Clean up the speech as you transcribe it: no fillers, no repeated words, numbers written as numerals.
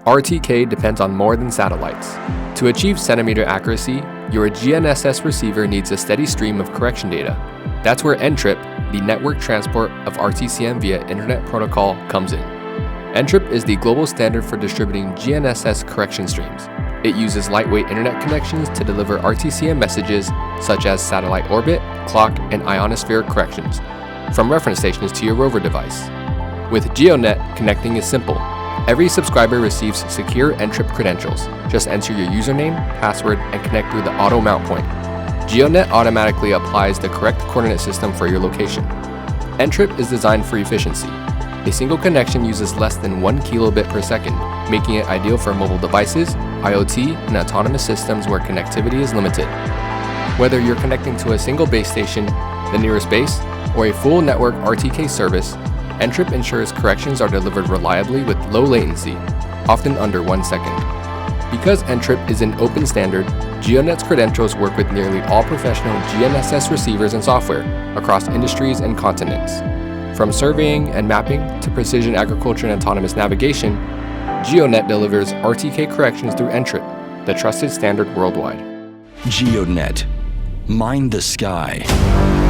RTK depends on more than satellites. To achieve centimeter accuracy, your GNSS receiver needs a steady stream of correction data. That's where NTRIP, the network transport of RTCM via Internet Protocol, comes in. NTRIP is the global standard for distributing GNSS correction streams. It uses lightweight internet connections to deliver RTCM messages such as satellite orbit, clock, and ionosphere corrections from reference stations to your rover device. With GEODNET, connecting is simple. Every subscriber receives secure NTRIP credentials. Just enter your username, password, and connect through the auto mount point. GEODNET automatically applies the correct coordinate system for your location. NTRIP is designed for efficiency. A single connection uses less than 1 kilobit per second, making it ideal for mobile devices, IoT, and autonomous systems where connectivity is limited. Whether you're connecting to a single base station, the nearest base, or a full network RTK service, NTRIP ensures corrections are delivered reliably with low latency, often under 1 second. Because NTRIP is an open standard, GEODNET's credentials work with nearly all professional GNSS receivers and software across industries and continents. From surveying and mapping to precision agriculture and autonomous navigation, GEODNET delivers RTK corrections through NTRIP, the trusted standard worldwide. GEODNET. Mind the sky.